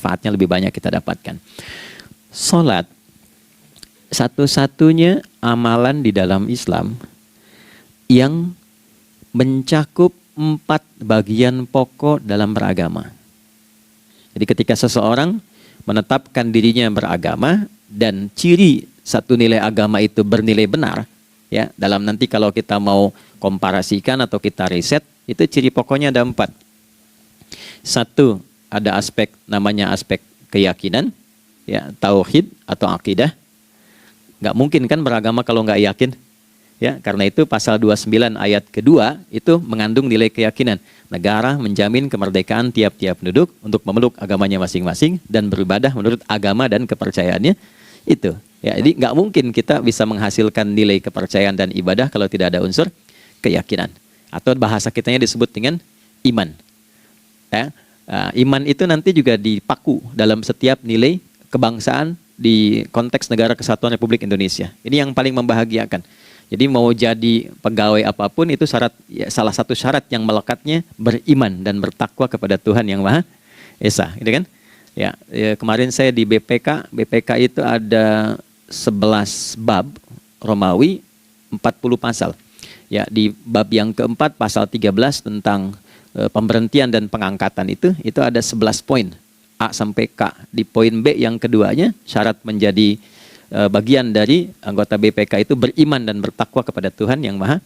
manfaatnya lebih banyak kita dapatkan. Salat satu-satunya amalan di dalam Islam yang mencakup 4 bagian pokok dalam beragama. Jadi ketika seseorang menetapkan dirinya beragama dan ciri satu nilai agama itu bernilai benar, ya, dalam nanti kalau kita mau komparasikan atau kita riset, itu ciri pokoknya ada 4. Satu, ada aspek namanya aspek keyakinan, ya, tauhid atau akidah. Nggak mungkin kan beragama kalau nggak yakin. Ya, karena itu pasal 29 ayat kedua itu mengandung nilai keyakinan. Negara menjamin kemerdekaan tiap-tiap penduduk untuk memeluk agamanya masing-masing dan beribadah menurut agama dan kepercayaannya itu. Ya, jadi nggak mungkin kita bisa menghasilkan nilai kepercayaan dan ibadah kalau tidak ada unsur keyakinan. Atau bahasa kitanya disebut dengan iman. Ya, iman itu nanti juga dipaku dalam setiap nilai kebangsaan di konteks Negara Kesatuan Republik Indonesia. Ini yang paling membahagiakan. Jadi mau jadi pegawai apapun itu syarat, ya, salah satu syarat yang melekatnya beriman dan bertakwa kepada Tuhan Yang Maha Esa, gitu kan? Ya, kemarin saya di BPK itu ada 11 bab Romawi, 40 pasal. Ya, di bab yang keempat pasal 13 tentang pemberhentian dan pengangkatan itu ada 11 poin A sampai K. Di poin B yang keduanya syarat menjadi bagian dari anggota BPK itu beriman dan bertakwa kepada Tuhan Yang Maha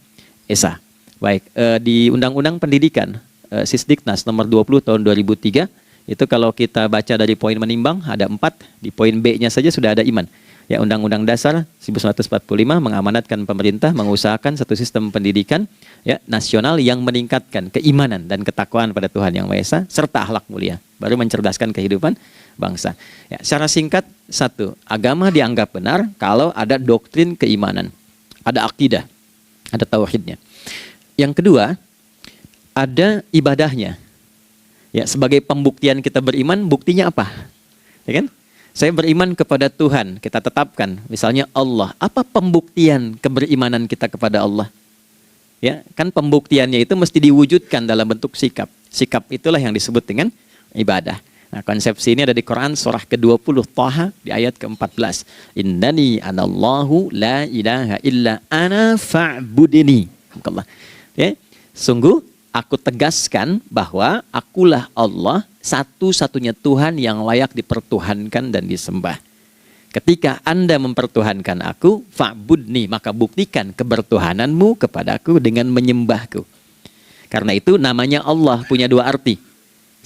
Esa. Baik, di Undang-Undang Pendidikan Sisdiknas nomor 20 tahun 2003 itu kalau kita baca dari poin menimbang ada 4, di poin B-nya saja sudah ada iman. Ya, Undang-Undang Dasar 1945 mengamanatkan pemerintah mengusahakan satu sistem pendidikan, ya, nasional yang meningkatkan keimanan dan ketakwaan pada Tuhan Yang Maha Esa serta akhlak mulia, baru mencerdaskan kehidupan bangsa. Ya, secara singkat, satu, agama dianggap benar kalau ada doktrin keimanan, ada akidah, ada tauhidnya. Yang kedua, ada ibadahnya. Ya, sebagai pembuktian kita beriman, buktinya apa? Ya kan? Saya beriman kepada Tuhan, kita tetapkan, misalnya Allah. Apa pembuktian keberimanan kita kepada Allah? Ya, kan pembuktiannya itu mesti diwujudkan dalam bentuk sikap. Sikap itulah yang disebut dengan ibadah. Nah, konsepsi ini ada di Quran surah ke-20 Thaha di ayat ke-14. Innani anallahu la ilaha illa ana fa'budini. Ya, sungguh aku tegaskan bahwa akulah Allah, satu-satunya Tuhan yang layak dipertuhankan dan disembah. Ketika Anda mempertuhankan aku, fa'budni, maka buktikan kebertuhananmu kepadaku dengan menyembahku. Karena itu namanya Allah punya 2 arti.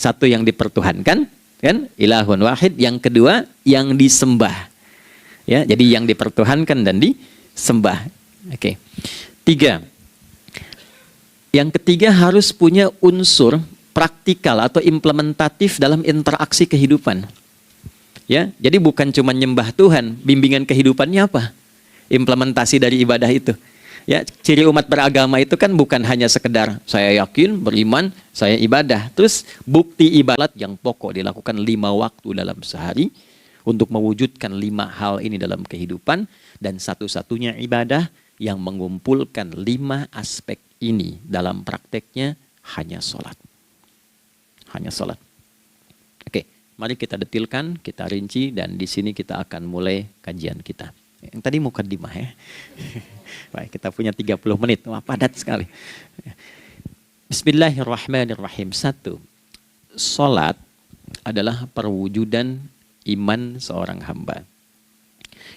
Satu yang dipertuhankan, kan, ilahun wahid. Yang kedua yang disembah. Ya, jadi yang dipertuhankan dan disembah. Oke. 3. Yang ketiga harus punya unsur praktikal atau implementatif dalam interaksi kehidupan. Ya, jadi bukan cuma nyembah Tuhan, bimbingan kehidupannya apa? Implementasi dari ibadah itu. Ya, ciri umat beragama itu kan bukan hanya sekedar saya yakin, beriman, saya ibadah. Terus bukti ibadat yang pokok dilakukan 5 waktu dalam sehari untuk mewujudkan 5 hal ini dalam kehidupan. Dan satu-satunya ibadah yang mengumpulkan 5 aspek ini dalam prakteknya hanya sholat. Hanya sholat. Oke, mari kita detilkan, kita rinci, dan di sini kita akan mulai kajian kita. Yang tadi mukadimah ya. Baik, kita punya 30 menit. Wah, padat sekali. Bismillahirrahmanirrahim. 1. Salat adalah perwujudan iman seorang hamba.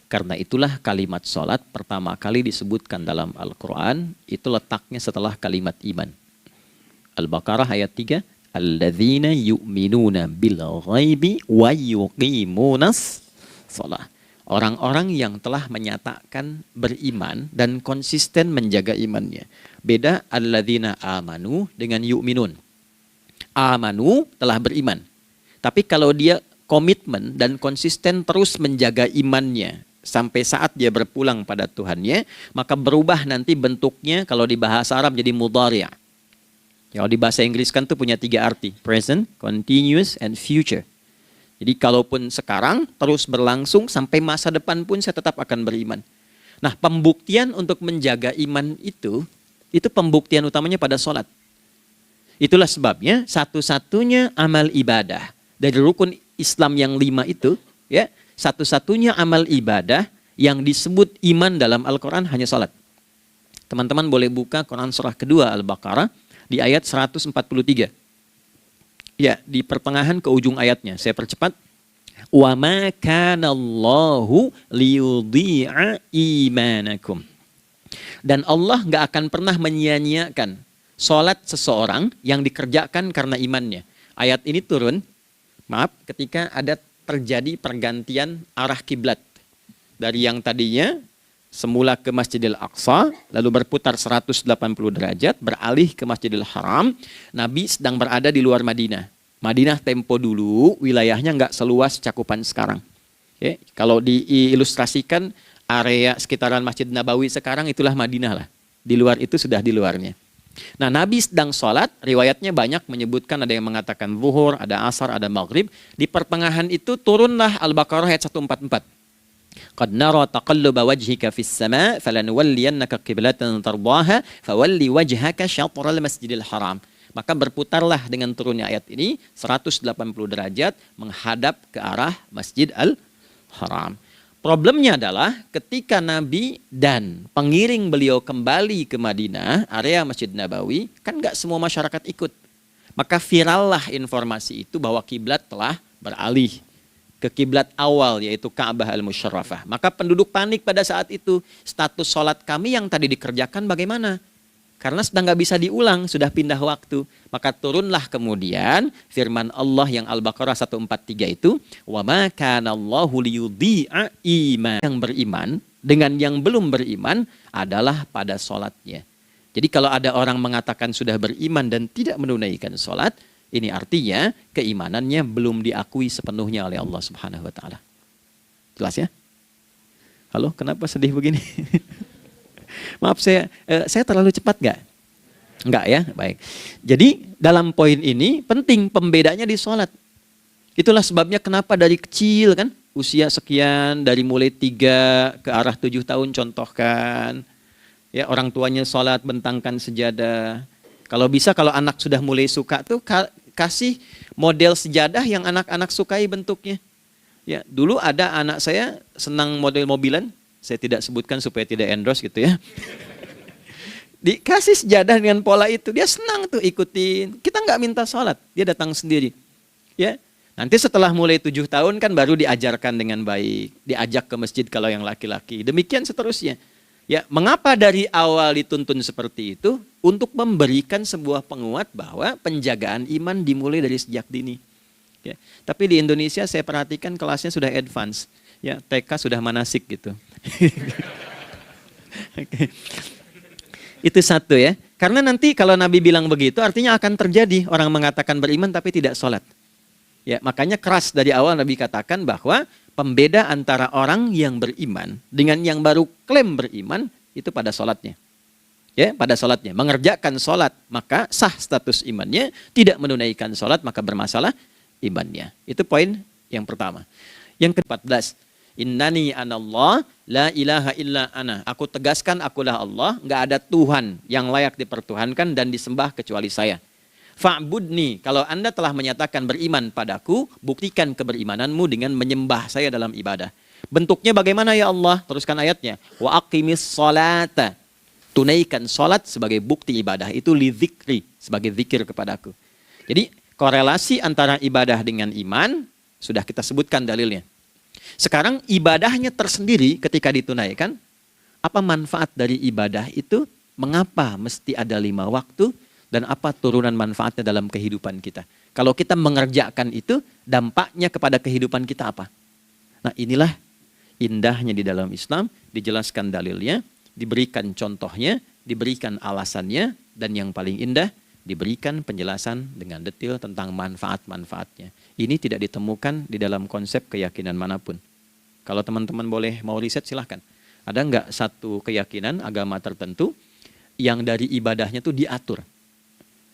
Karena itulah kalimat salat pertama kali disebutkan dalam Al-Quran, itu letaknya setelah kalimat iman. Al-Baqarah ayat 3. Alladzina yu'minuna bil ghaibi wa yuqimunas shalah. Orang-orang yang telah menyatakan beriman dan konsisten menjaga imannya. Beda alladzina amanu dengan yu'minun. Amanu telah beriman. Tapi kalau dia komitmen dan konsisten terus menjaga imannya sampai saat dia berpulang pada Tuhannya, maka berubah nanti bentuknya kalau di bahasa Arab jadi mudhari'. Kalau di bahasa Inggris kan tuh punya 3 arti. Present, continuous, and future. Jadi kalaupun sekarang terus berlangsung sampai masa depan pun saya tetap akan beriman. Nah, pembuktian untuk menjaga iman itu pembuktian utamanya pada sholat. Itulah sebabnya satu-satunya amal ibadah dari rukun Islam yang 5 itu, ya, satu-satunya amal ibadah yang disebut iman dalam Al-Quran hanya salat. Teman-teman boleh buka Quran surah kedua Al-Baqarah di ayat 143. Ya, di pertengahan ke ujung ayatnya. Saya percepat. Wa ma kana Allahu liyudhi'a imanakum. Dan Allah nggak akan pernah menyia-nyiakan salat seseorang yang dikerjakan karena imannya. Ayat ini turun, ketika ada terjadi pergantian arah kiblat. Dari yang tadinya semula ke Masjidil Aqsa, lalu berputar 180 derajat, beralih ke Masjidil Haram. Nabi sedang berada di luar Madinah. Madinah tempo dulu, wilayahnya nggak seluas cakupan sekarang. Oke, kalau diilustrasikan, area sekitaran Masjid Nabawi sekarang itulah Madinah lah. Di luar itu sudah di luarnya. Nah, Nabi sedang sholat, riwayatnya banyak menyebutkan, ada yang mengatakan zuhur, ada asar, ada maghrib. Di pertengahan itu turunlah Al-Baqarah ayat 144. Qad nara taqalluba wajhika fis sama' falanuwalliyannaka qiblatan tardaha fawalli wajhaka syatral masjidil haram. Maka berputarlah dengan turunnya ayat ini 180 derajat menghadap ke arah Masjid Al-Haram. Problemnya adalah ketika Nabi dan pengiring beliau kembali ke Madinah, area Masjid Nabawi, kan nggak semua masyarakat ikut. Maka virallah informasi itu bahwa kiblat telah beralih ke kiblat awal, yaitu Ka'bah Al-Musyarrafah. Maka penduduk panik pada saat itu. Status sholat kami yang tadi dikerjakan bagaimana? Karena sedang nggak bisa diulang, sudah pindah waktu. Maka turunlah kemudian firman Allah yang Al-Baqarah 143 itu, wa ma kana Allahu liyudhi'a iman. Yang beriman dengan yang belum beriman adalah pada sholatnya. Jadi kalau ada orang mengatakan sudah beriman dan tidak menunaikan sholat, ini artinya keimanannya belum diakui sepenuhnya oleh Allah Subhanahu wa taala. Jelas ya? Halo, kenapa sedih begini? Maaf, saya terlalu cepat nggak? Nggak ya? Baik. Jadi dalam poin ini penting pembedanya di sholat. Itulah sebabnya kenapa dari kecil kan, usia sekian, dari mulai 3 ke arah 7 tahun contohkan. Ya, orang tuanya sholat, bentangkan sejadah. Kalau bisa, kalau anak sudah mulai suka tuh kasih model sejadah yang anak-anak sukai bentuknya. Ya, dulu ada anak saya senang model mobilan. Saya tidak sebutkan supaya tidak endorse gitu ya. Dikasih sejadah dengan pola itu, dia senang tuh ikutin. Kita nggak minta sholat, dia datang sendiri. Ya, nanti setelah mulai 7 tahun kan baru diajarkan dengan baik, diajak ke masjid kalau yang laki-laki. Demikian seterusnya. Ya, mengapa dari awal dituntun seperti itu? Untuk memberikan sebuah penguat bahwa penjagaan iman dimulai dari sejak dini. Ya, tapi di Indonesia saya perhatikan kelasnya sudah advance. Ya, TK sudah manasik gitu. Okay. Itu satu ya. Karena nanti kalau Nabi bilang begitu artinya akan terjadi orang mengatakan beriman tapi tidak sholat. Ya, makanya keras dari awal Nabi katakan bahwa pembeda antara orang yang beriman dengan yang baru klaim beriman itu pada sholatnya. Ya, pada sholatnya. Mengerjakan sholat maka sah status imannya, tidak menunaikan sholat maka bermasalah imannya. Itu poin yang pertama. Yang ke-14. Innani anallah la ilaha illa ana. Aku tegaskan akulah Allah, nggak ada Tuhan yang layak dipertuhankan dan disembah kecuali saya. Fa'budni, kalau Anda telah menyatakan beriman padaku, buktikan keberimananmu dengan menyembah saya dalam ibadah. Bentuknya bagaimana ya Allah? Teruskan ayatnya. Wa aqimis sholata. Tunaikan sholat sebagai bukti ibadah. Itu li dzikri, sebagai zikir kepadaku. Jadi korelasi antara ibadah dengan iman, sudah kita sebutkan dalilnya. Sekarang ibadahnya tersendiri ketika ditunaikan, apa manfaat dari ibadah itu? Mengapa mesti ada 5 waktu? Dan apa turunan manfaatnya dalam kehidupan kita? Kalau kita mengerjakan itu, dampaknya kepada kehidupan kita apa? Nah, inilah indahnya di dalam Islam, dijelaskan dalilnya, diberikan contohnya, diberikan alasannya, dan yang paling indah, diberikan penjelasan dengan detail tentang manfaat-manfaatnya. Ini tidak ditemukan di dalam konsep keyakinan manapun. Kalau teman-teman boleh mau riset silahkan. Ada nggak satu keyakinan agama tertentu yang dari ibadahnya tuh diatur?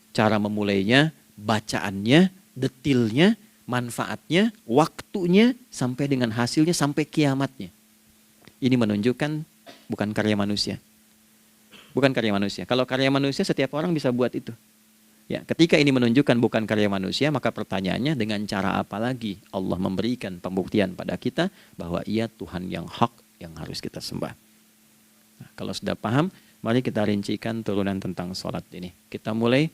Cara memulainya, bacaannya, detailnya, manfaatnya, waktunya, sampai dengan hasilnya, sampai kiamatnya. Ini menunjukkan bukan karya manusia. Bukan karya manusia. Kalau karya manusia setiap orang bisa buat itu. Ya, ketika ini menunjukkan bukan karya manusia, maka pertanyaannya dengan cara apa lagi Allah memberikan pembuktian pada kita bahwa Ia Tuhan yang hak yang harus kita sembah. Nah, kalau sudah paham, mari kita rincikan turunan tentang sholat ini. Kita mulai